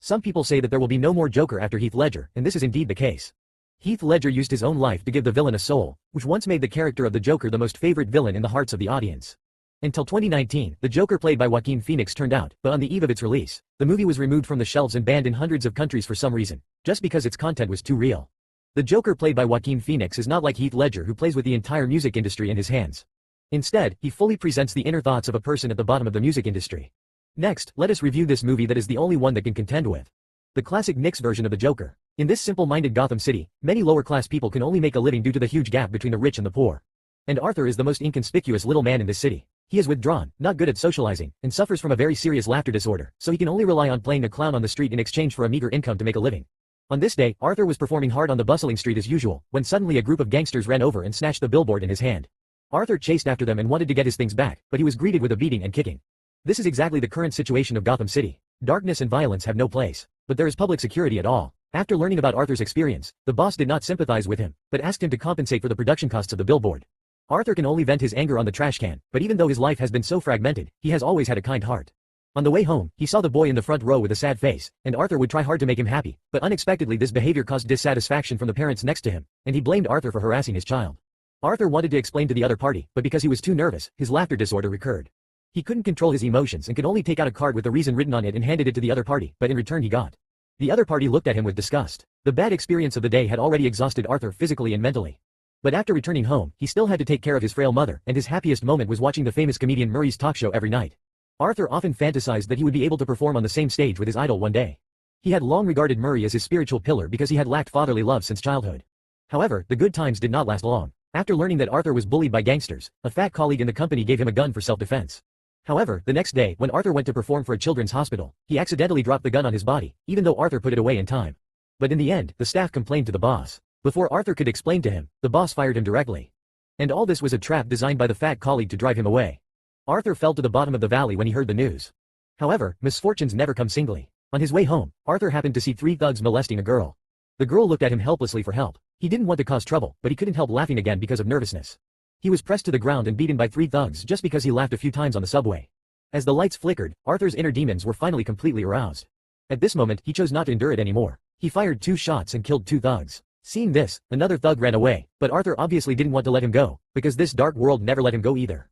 Some people say that there will be no more Joker after Heath Ledger, and this is indeed the case. Heath Ledger used his own life to give the villain a soul, which once made the character of the Joker the most favorite villain in the hearts of the audience. Until 2019, the Joker played by Joaquin Phoenix turned out, but on the eve of its release, the movie was removed from the shelves and banned in hundreds of countries for some reason, just because its content was too real. The Joker played by Joaquin Phoenix is not like Heath Ledger, who plays with the entire music industry in his hands. Instead, he fully presents the inner thoughts of a person at the bottom of the music industry. Next, let us review this movie that is the only one that can contend with the classic Knicks version of the Joker. In this simple-minded Gotham City, many lower-class people can only make a living due to the huge gap between the rich and the poor. And Arthur is the most inconspicuous little man in this city. He is withdrawn, not good at socializing, and suffers from a very serious laughter disorder, so he can only rely on playing a clown on the street in exchange for a meager income to make a living. On this day, Arthur was performing hard on the bustling street as usual, when suddenly a group of gangsters ran over and snatched the billboard in his hand. Arthur chased after them and wanted to get his things back, but he was greeted with a beating and kicking. This is exactly the current situation of Gotham City. Darkness and violence have no place, but there is public security at all. After learning about Arthur's experience, the boss did not sympathize with him, but asked him to compensate for the production costs of the billboard. Arthur can only vent his anger on the trash can, but even though his life has been so fragmented, he has always had a kind heart. On the way home, he saw the boy in the front row with a sad face, and Arthur would try hard to make him happy, but unexpectedly this behavior caused dissatisfaction from the parents next to him, and he blamed Arthur for harassing his child. Arthur wanted to explain to the other party, but because he was too nervous, his laughter disorder recurred. He couldn't control his emotions and could only take out a card with the reason written on it and handed it to the other party, but in return he got. The other party looked at him with disgust. The bad experience of the day had already exhausted Arthur physically and mentally. But after returning home, he still had to take care of his frail mother, and his happiest moment was watching the famous comedian Murray's talk show every night. Arthur often fantasized that he would be able to perform on the same stage with his idol one day. He had long regarded Murray as his spiritual pillar because he had lacked fatherly love since childhood. However, the good times did not last long. After learning that Arthur was bullied by gangsters, a fat colleague in the company gave him a gun for self-defense. However, the next day, when Arthur went to perform for a children's hospital, he accidentally dropped the gun on his body, even though Arthur put it away in time. But in the end, the staff complained to the boss. Before Arthur could explain to him, the boss fired him directly. And all this was a trap designed by the fat colleague to drive him away. Arthur fell to the bottom of the valley when he heard the news. However, misfortunes never come singly. On his way home, Arthur happened to see three thugs molesting a girl. The girl looked at him helplessly for help. He didn't want to cause trouble, but he couldn't help laughing again because of nervousness. He was pressed to the ground and beaten by three thugs just because he laughed a few times on the subway. As the lights flickered, Arthur's inner demons were finally completely aroused. At this moment, he chose not to endure it anymore. He fired 2 shots and killed 2 thugs. Seeing this, another thug ran away, but Arthur obviously didn't want to let him go, because this dark world never let him go either.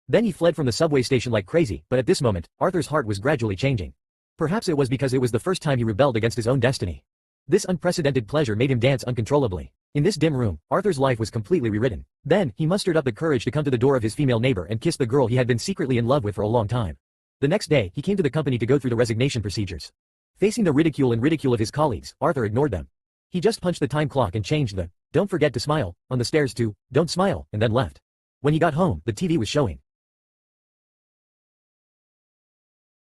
Then he fled from the subway station like crazy, but at this moment, Arthur's heart was gradually changing. Perhaps it was because it was the first time he rebelled against his own destiny. This unprecedented pleasure made him dance uncontrollably. In this dim room, Arthur's life was completely rewritten. Then, he mustered up the courage to come to the door of his female neighbor and kiss the girl he had been secretly in love with for a long time. The next day, he came to the company to go through the resignation procedures. Facing the ridicule of his colleagues, Arthur ignored them. He just punched the time clock and changed the "don't forget to smile" on the stairs to "don't smile," and then left. When he got home, the TV was showing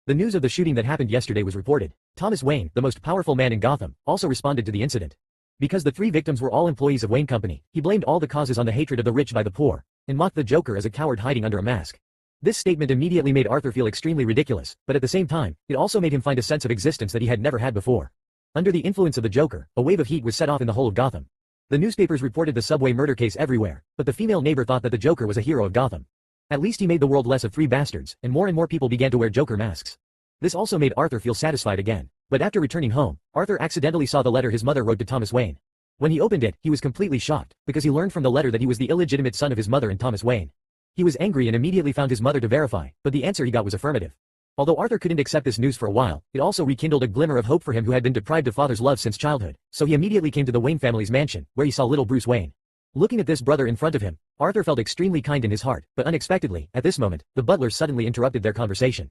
the news of the shooting that happened yesterday was reported. Thomas Wayne, the most powerful man in Gotham, also responded to the incident. Because the 3 victims were all employees of Wayne Company, he blamed all the causes on the hatred of the rich by the poor, and mocked the Joker as a coward hiding under a mask. This statement immediately made Arthur feel extremely ridiculous, but at the same time, it also made him find a sense of existence that he had never had before. Under the influence of the Joker, a wave of heat was set off in the whole of Gotham. The newspapers reported the subway murder case everywhere, but the female neighbor thought that the Joker was a hero of Gotham. At least he made the world less of 3 bastards, and more people began to wear Joker masks. This also made Arthur feel satisfied again. But after returning home, Arthur accidentally saw the letter his mother wrote to Thomas Wayne. When he opened it, he was completely shocked, because he learned from the letter that he was the illegitimate son of his mother and Thomas Wayne. He was angry and immediately found his mother to verify, but the answer he got was affirmative. Although Arthur couldn't accept this news for a while, it also rekindled a glimmer of hope for him who had been deprived of father's love since childhood, so he immediately came to the Wayne family's mansion, where he saw little Bruce Wayne. Looking at this brother in front of him, Arthur felt extremely kind in his heart, but unexpectedly, at this moment, the butler suddenly interrupted their conversation.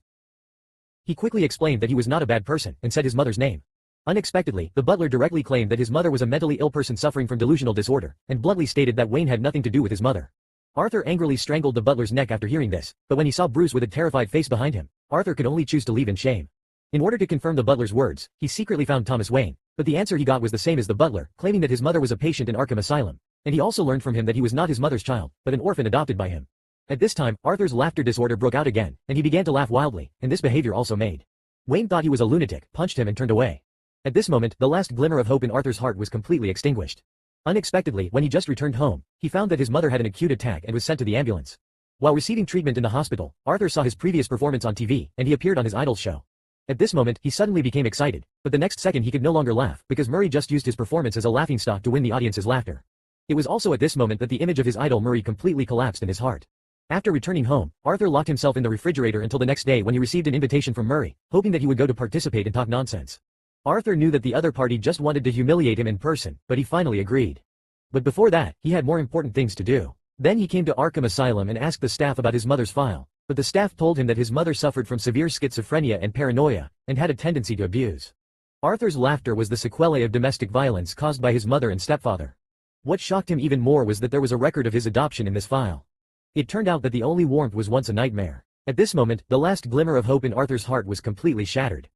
He quickly explained that he was not a bad person, and said his mother's name. Unexpectedly, the butler directly claimed that his mother was a mentally ill person suffering from delusional disorder, and bluntly stated that Wayne had nothing to do with his mother. Arthur angrily strangled the butler's neck after hearing this, but when he saw Bruce with a terrified face behind him, Arthur could only choose to leave in shame. In order to confirm the butler's words, he secretly found Thomas Wayne, but the answer he got was the same as the butler, claiming that his mother was a patient in Arkham Asylum, and he also learned from him that he was not his mother's child, but an orphan adopted by him. At this time, Arthur's laughter disorder broke out again, and he began to laugh wildly, and this behavior also made Wayne thought he was a lunatic, punched him and turned away. At this moment, the last glimmer of hope in Arthur's heart was completely extinguished. Unexpectedly, when he just returned home, he found that his mother had an acute attack and was sent to the ambulance. While receiving treatment in the hospital, Arthur saw his previous performance on TV, and he appeared on his idol's show. At this moment, he suddenly became excited, but the next second he could no longer laugh, because Murray just used his performance as a laughingstock to win the audience's laughter. It was also at this moment that the image of his idol Murray completely collapsed in his heart. After returning home, Arthur locked himself in the refrigerator until the next day when he received an invitation from Murray, hoping that he would go to participate and talk nonsense. Arthur knew that the other party just wanted to humiliate him in person, but he finally agreed. But before that, he had more important things to do. Then he came to Arkham Asylum and asked the staff about his mother's file, but the staff told him that his mother suffered from severe schizophrenia and paranoia, and had a tendency to abuse. Arthur's laughter was the sequelae of domestic violence caused by his mother and stepfather. What shocked him even more was that there was a record of his adoption in this file. It turned out that the only warmth was once a nightmare. At this moment, the last glimmer of hope in Arthur's heart was completely shattered.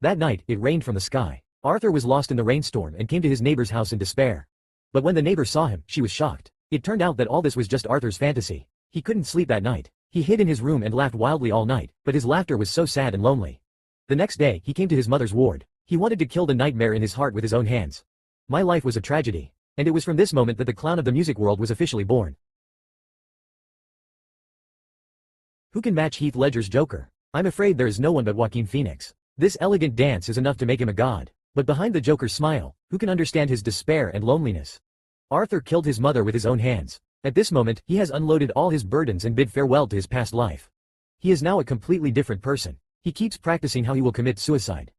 That night, it rained from the sky. Arthur was lost in the rainstorm and came to his neighbor's house in despair. But when the neighbor saw him, she was shocked. It turned out that all this was just Arthur's fantasy. He couldn't sleep that night. He hid in his room and laughed wildly all night, but his laughter was so sad and lonely. The next day, he came to his mother's ward. He wanted to kill the nightmare in his heart with his own hands. My life was a tragedy. And it was from this moment that the clown of the music world was officially born. Who can match Heath Ledger's Joker? I'm afraid there is no one but Joaquin Phoenix. This elegant dance is enough to make him a god. But behind the Joker's smile, who can understand his despair and loneliness? Arthur killed his mother with his own hands. At this moment, he has unloaded all his burdens and bid farewell to his past life. He is now a completely different person. He keeps practicing how he will commit suicide.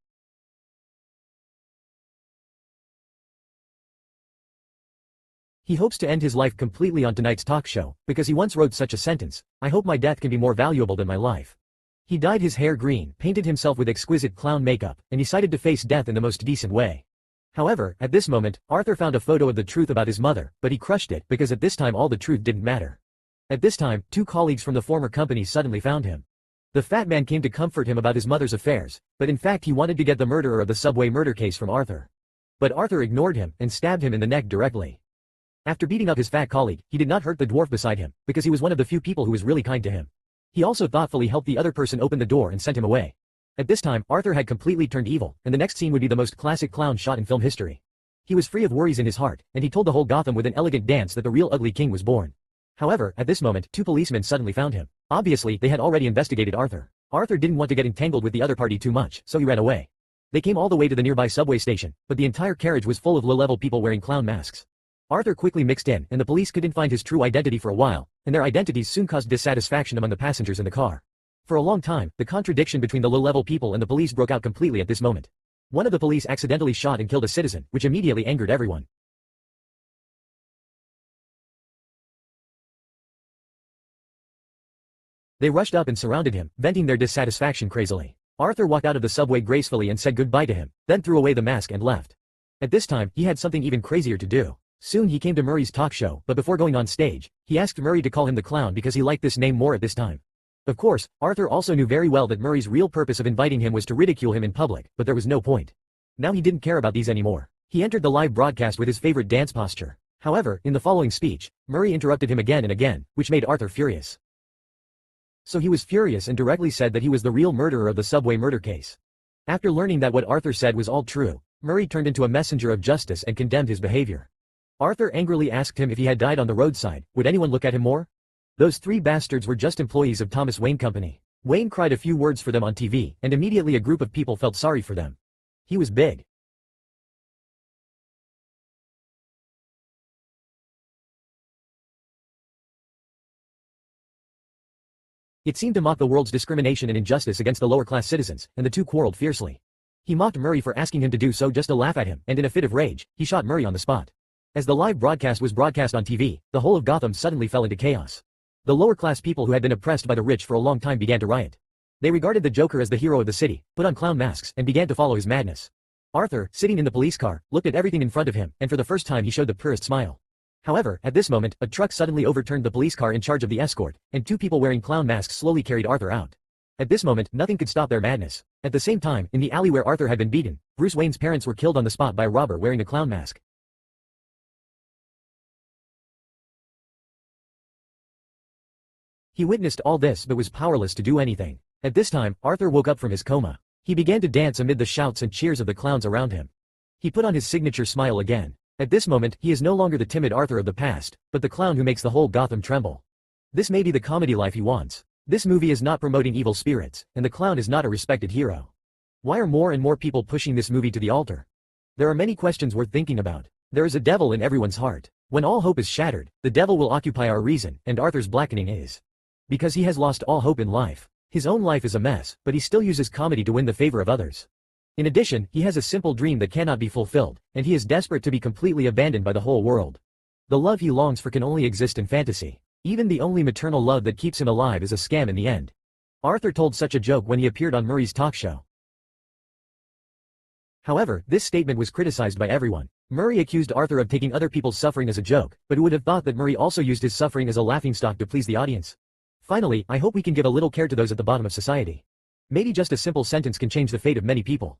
He hopes to end his life completely on tonight's talk show, because he once wrote such a sentence: "I hope my death can be more valuable than my life." He dyed his hair green, painted himself with exquisite clown makeup, and decided to face death in the most decent way. However, at this moment, Arthur found a photo of the truth about his mother, but he crushed it because at this time all the truth didn't matter. At this time, two colleagues from the former company suddenly found him. The fat man came to comfort him about his mother's affairs, but in fact he wanted to get the murderer of the subway murder case from Arthur. But Arthur ignored him and stabbed him in the neck directly. After beating up his fat colleague, he did not hurt the dwarf beside him, because he was one of the few people who was really kind to him. He also thoughtfully helped the other person open the door and sent him away. At this time, Arthur had completely turned evil, and the next scene would be the most classic clown shot in film history. He was free of worries in his heart, and he told the whole Gotham with an elegant dance that the real ugly king was born. However, at this moment, two policemen suddenly found him. Obviously, they had already investigated Arthur. Arthur didn't want to get entangled with the other party too much, so he ran away. They came all the way to the nearby subway station, but the entire carriage was full of low-level people wearing clown masks. Arthur quickly mixed in, and the police couldn't find his true identity for a while, and their identities soon caused dissatisfaction among the passengers in the car. For a long time, the contradiction between the low-level people and the police broke out completely at this moment. One of the police accidentally shot and killed a citizen, which immediately angered everyone. They rushed up and surrounded him, venting their dissatisfaction crazily. Arthur walked out of the subway gracefully and said goodbye to him, then threw away the mask and left. At this time, he had something even crazier to do. Soon he came to Murray's talk show, but before going on stage, he asked Murray to call him the clown because he liked this name more at this time. Of course, Arthur also knew very well that Murray's real purpose of inviting him was to ridicule him in public, but there was no point. Now he didn't care about these anymore. He entered the live broadcast with his favorite dance posture. However, in the following speech, Murray interrupted him again and again, which made Arthur furious. So he was furious and directly said that he was the real murderer of the subway murder case. After learning that what Arthur said was all true, Murray turned into a messenger of justice and condemned his behavior. Arthur angrily asked him if he had died on the roadside, would anyone look at him more? Those three bastards were just employees of Thomas Wayne Company. Wayne cried a few words for them on TV, and immediately a group of people felt sorry for them. He was big. It seemed to mock the world's discrimination and injustice against the lower-class citizens, and the two quarreled fiercely. He mocked Murray for asking him to do so just to laugh at him, and in a fit of rage, he shot Murray on the spot. As the live broadcast was broadcast on TV, the whole of Gotham suddenly fell into chaos. The lower-class people who had been oppressed by the rich for a long time began to riot. They regarded the Joker as the hero of the city, put on clown masks, and began to follow his madness. Arthur, sitting in the police car, looked at everything in front of him, and for the first time he showed the purest smile. However, at this moment, a truck suddenly overturned the police car in charge of the escort, and two people wearing clown masks slowly carried Arthur out. At this moment, nothing could stop their madness. At the same time, in the alley where Arthur had been beaten, Bruce Wayne's parents were killed on the spot by a robber wearing a clown mask. He witnessed all this but was powerless to do anything. At this time, Arthur woke up from his coma. He began to dance amid the shouts and cheers of the clowns around him. He put on his signature smile again. At this moment, he is no longer the timid Arthur of the past, but the clown who makes the whole Gotham tremble. This may be the comedy life he wants. This movie is not promoting evil spirits, and the clown is not a respected hero. Why are more and more people pushing this movie to the altar? There are many questions worth thinking about. There is a devil in everyone's heart. When all hope is shattered, the devil will occupy our reason, and Arthur's blackening is. Because he has lost all hope in life. His own life is a mess, but he still uses comedy to win the favor of others. In addition, he has a simple dream that cannot be fulfilled, and he is desperate to be completely abandoned by the whole world. The love he longs for can only exist in fantasy. Even the only maternal love that keeps him alive is a scam in the end. Arthur told such a joke when he appeared on Murray's talk show. However, this statement was criticized by everyone. Murray accused Arthur of taking other people's suffering as a joke, but who would have thought that Murray also used his suffering as a laughingstock to please the audience? Finally, I hope we can give a little care to those at the bottom of society. Maybe just a simple sentence can change the fate of many people.